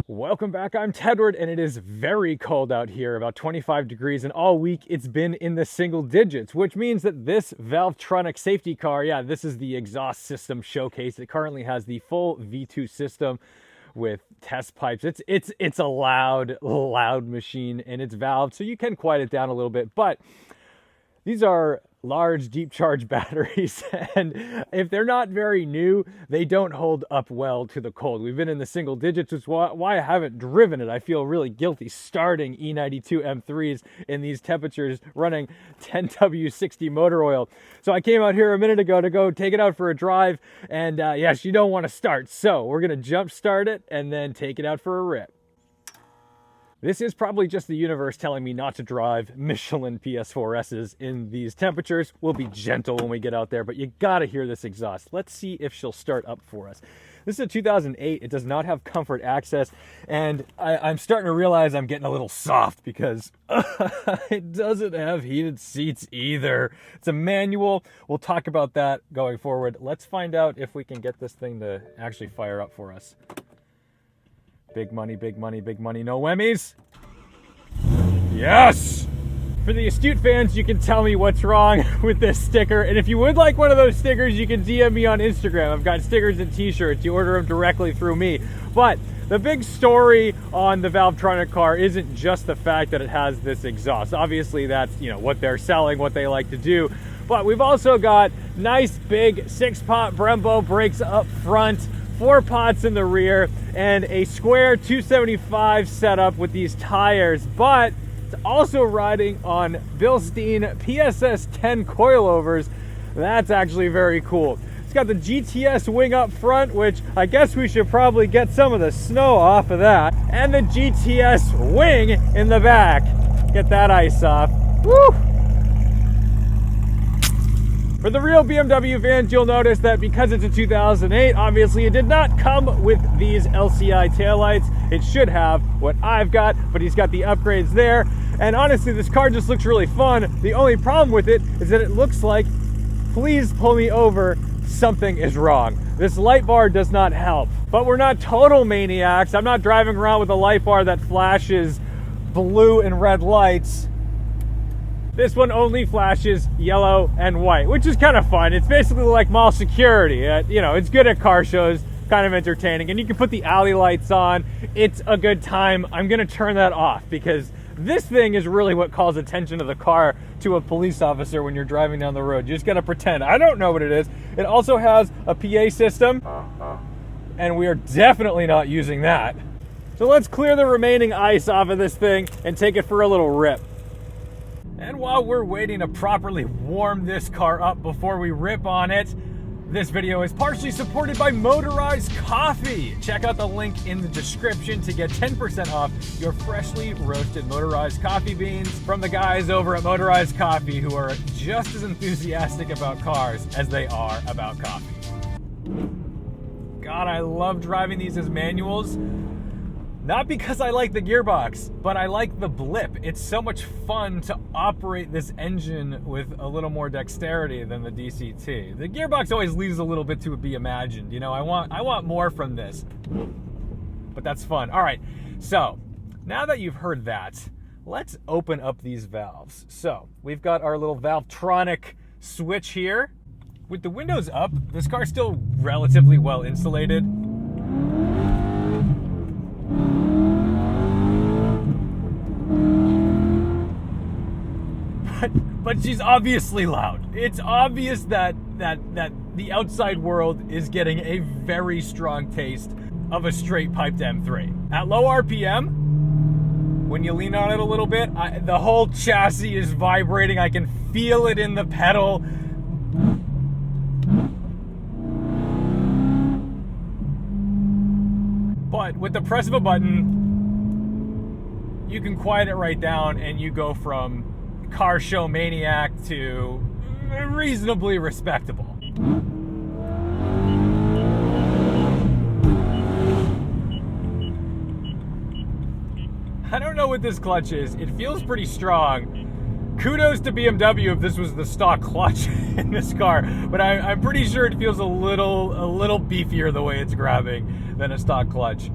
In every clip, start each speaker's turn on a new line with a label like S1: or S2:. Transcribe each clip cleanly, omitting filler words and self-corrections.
S1: Welcome back, I'm Tedward, and it is very cold out here, about 25 degrees, and all week it's been in the single digits, which means that this Valvetronic safety car, yeah, this is the exhaust system showcase. It currently has the full V2 system with test pipes. It's a loud machine, and it's valved, so you can quiet it down a little bit, but these are large deep charge batteries, and if they're not very new, they don't hold up well to the cold. We've been in the single digits, which is why I haven't driven it. I feel really guilty starting E92 M3s in these temperatures running 10W60 motor oil. So I came out here a minute ago to go take it out for a drive, and yes, you don't want to start. So we're gonna jump start it and then take it out for a rip. This is probably just the universe telling me not to drive Michelin PS4Ss in these temperatures. We'll be gentle when we get out there, but you gotta hear this exhaust. Let's see if she'll start up for us. This is a 2008. It does not have comfort access, and I'm starting to realize I'm getting a little soft because it doesn't have heated seats either. It's a manual. We'll talk about that going forward. Let's find out if we can get this thing to actually fire up for us. Big money, big money, big money, no whammies. Yes! For the astute fans, you can tell me what's wrong with this sticker. And if you would like one of those stickers, you can DM me on Instagram. I've got stickers and t-shirts. You order them directly through me. But the big story on the Valvetronic car isn't just the fact that it has this exhaust. Obviously, that's, you know, what they're selling, what they like to do. But we've also got nice big 6-pot Brembo brakes up front, 4 pots in the rear, and a square 275 setup with these tires, but it's also riding on Bilstein PSS 10 coilovers. That's actually very cool. It's got the GTS wing up front, which I guess we should probably get some of the snow off of that, and the GTS wing in the back. Get that ice off. Woo! For the real BMW fans, you'll notice that because it's a 2008, obviously it did not come with these LCI taillights. It should have what I've got, but he's got the upgrades there. And honestly, this car just looks really fun. The only problem with it is that it looks like, please pull me over, something is wrong. This light bar does not help. But we're not total maniacs. I'm not driving around with a light bar that flashes blue and red lights. This one only flashes yellow and white, which is kind of fun. It's basically like mall security. You know, it's good at car shows, kind of entertaining. And you can put the alley lights on. It's a good time. I'm gonna turn that off because this thing is really what calls attention to the car to a police officer when you're driving down the road. You just gotta pretend. I don't know what it is. It also has a PA system, and we are definitely not using that. So let's clear the remaining ice off of this thing and take it for a little rip. And while we're waiting to properly warm this car up before we rip on it, this video is partially supported by Motorized Coffee. Check out the link in the description to get 10% off your freshly roasted motorized coffee beans from the guys over at Motorized Coffee, who are just as enthusiastic about cars as they are about coffee. God, I love driving these as manuals. Not because I like the gearbox, but I like the blip. It's so much fun to operate this engine with a little more dexterity than the DCT. The gearbox always leaves a little bit to be imagined. You know, I want more from this, but that's fun. All right, so now that you've heard that, let's open up these valves. So we've got our little Valvetronic switch here. With the windows up, this car's still relatively well insulated. But she's obviously loud. It's obvious that the outside world is getting a very strong taste of a straight piped M3. At low RPM, when you lean on it a little bit, the whole chassis is vibrating. I can feel it in the pedal. But with the press of a button, you can quiet it right down and you go from car show maniac to reasonably respectable. I don't know what this clutch is. It feels pretty strong, kudos to BMW if this was the stock clutch in this car, but I'm pretty sure it feels a little beefier the way it's grabbing than a stock clutch.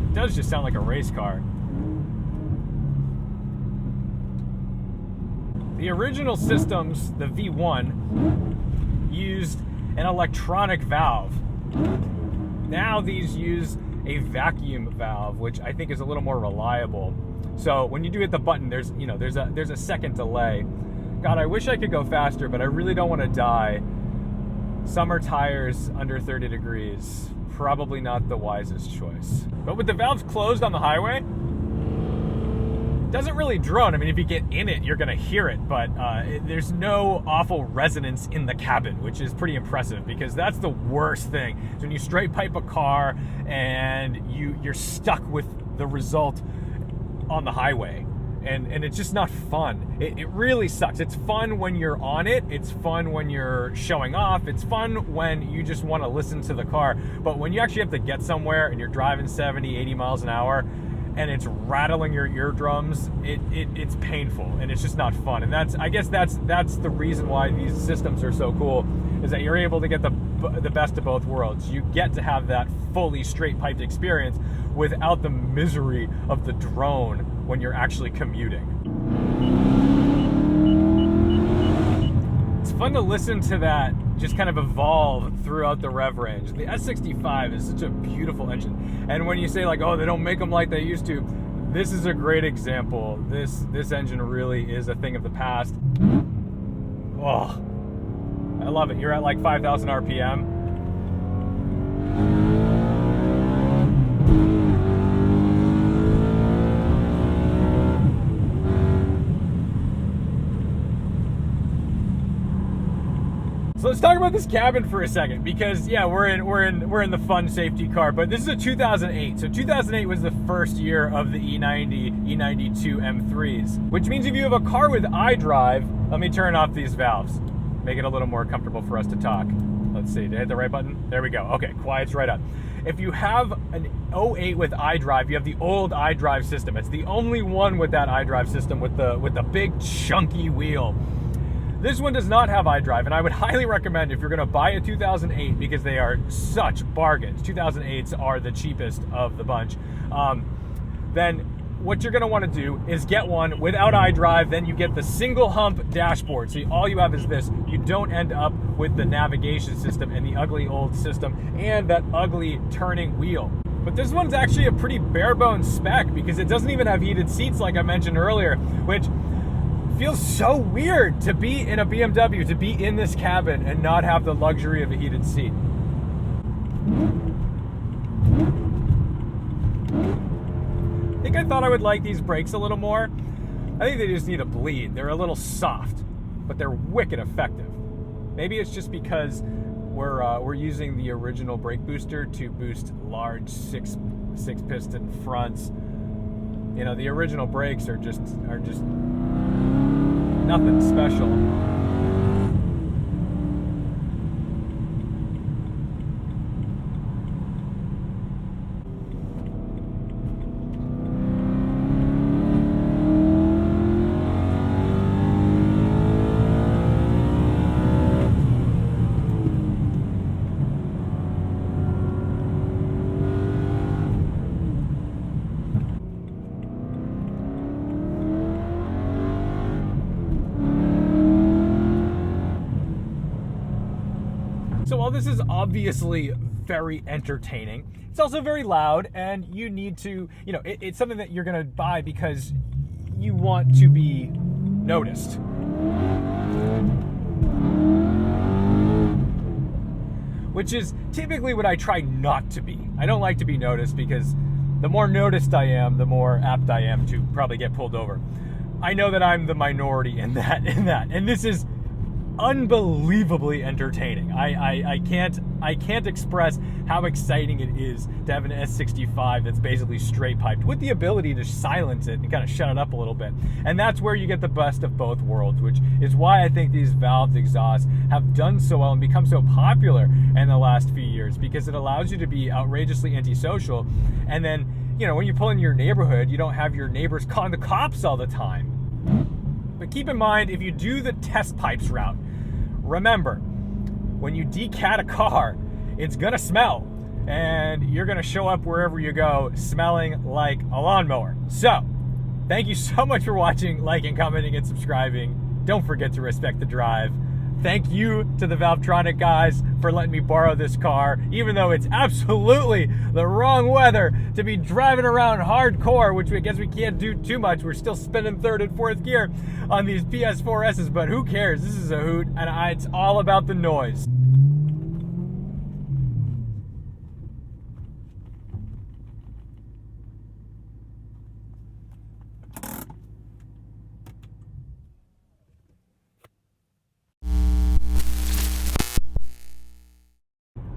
S1: It does just sound like a race car. The original systems, the V1, used an electronic valve. Now these use a vacuum valve, which I think is a little more reliable. So when you do hit the button, there's a second delay. God, I wish I could go faster, but I really don't want to die. Summer tires under 30 degrees, probably not the wisest choice. But with the valves closed on the highway, doesn't really drone. I mean, if you get in it, you're gonna hear it, but there's no awful resonance in the cabin, which is pretty impressive, because that's the worst thing. So when you straight pipe a car and you're stuck with the result on the highway, and it's just not fun. It really sucks. It's fun when you're on it. It's fun when you're showing off. It's fun when you just want to listen to the car. But when you actually have to get somewhere and you're driving 70, 80 miles an hour, and it's rattling your eardrums, it's painful, and it's just not fun. And I guess that's the reason why these systems are so cool, is that you're able to get the best of both worlds. You get to have that fully straight piped experience without the misery of the drone when you're actually commuting. It's fun to listen to that just kind of evolve throughout the rev range. The S65 is such a beautiful engine. And when you say like, oh, they don't make them like they used to, this is a great example. This engine really is a thing of the past. Oh, I love it. You're at like 5,000 RPM. So let's talk about this cabin for a second, because yeah, we're in the fun safety car, but this is a 2008. So 2008 was the first year of the E92 M3s, which means if you have a car with iDrive, let me turn off these valves, make it a little more comfortable for us to talk. Let's see, did I hit the right button? There we go. Okay, quiet's right up. If you have an 08 with iDrive, you have the old iDrive system. It's the only one with that iDrive system with the big chunky wheel. This one does not have iDrive, and I would highly recommend, if you're going to buy a 2008, because they are such bargains, 2008s are the cheapest of the bunch, then what you're going to want to do is get one without iDrive. Then you get the single hump dashboard. So all you have is this. You don't end up with the navigation system and the ugly old system and that ugly turning wheel. But this one's actually a pretty bare bones spec, because it doesn't even have heated seats like I mentioned earlier, which feels so weird to be in a BMW, to be in this cabin and not have the luxury of a heated seat. I think I thought I would like these brakes a little more. I think they just need a bleed. They're a little soft, but they're wicked effective. Maybe it's just because we're using the original brake booster to boost large six piston fronts. You know, the original brakes are just nothing special. So while this is obviously very entertaining, it's also very loud, and you need to, you know, it's something that you're going to buy because you want to be noticed. Which is typically what I try not to be. I don't like to be noticed, because the more noticed I am, the more apt I am to probably get pulled over. I know that I'm the minority in that, and this is unbelievably entertaining. I can't express how exciting it is to have an S65 that's basically straight piped with the ability to silence it and kind of shut it up a little bit. And that's where you get the best of both worlds, which is why I think these valved exhausts have done so well and become so popular in the last few years, because it allows you to be outrageously antisocial. And then, you know, when you pull in your neighborhood, you don't have your neighbors calling the cops all the time. But keep in mind, if you do the test pipes route, remember, when you decat a car, it's gonna smell, and you're gonna show up wherever you go smelling like a lawnmower. So, thank you so much for watching, liking, commenting, and subscribing. Don't forget to respect the drive. Thank you to the Valvetronic guys for letting me borrow this car, even though it's absolutely the wrong weather to be driving around hardcore, which I guess we can't do too much. We're still spinning third and fourth gear on these PS4S's, but who cares? This is a hoot, and it's all about the noise.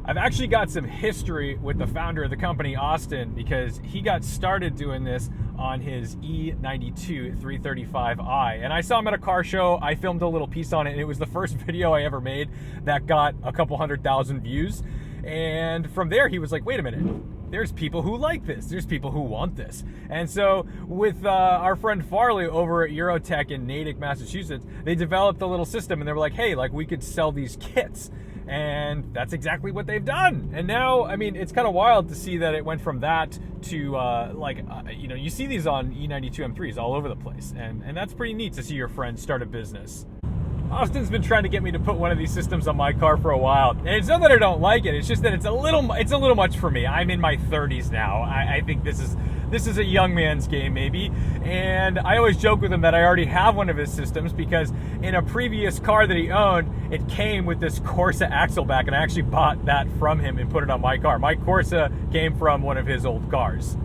S1: I've actually got some history with the founder of the company, Austin, because he got started doing this on his E92 335i. And I saw him at a car show. I filmed a little piece on it, and it was the first video I ever made that got a couple 100,000 views. And from there, he was like, wait a minute. There's people who like this. There's people who want this. And so with our friend Farley over at Eurotech in Natick, Massachusetts, they developed a little system, and they were like, hey, like, we could sell these kits. And that's exactly what they've done. And now, I mean, it's kind of wild to see that it went from that to you know, you see these on E92 M3s all over the place. And that's pretty neat to see your friends start a business. Austin's been trying to get me to put one of these systems on my car for a while. And it's not that I don't like it, it's just that it's a little much for me. I'm in my 30s now. I think this is a young man's game, maybe. And I always joke with him that I already have one of his systems, because in a previous car that he owned, it came with this Corsa axle back, and I actually bought that from him and put it on my car. My Corsa came from one of his old cars.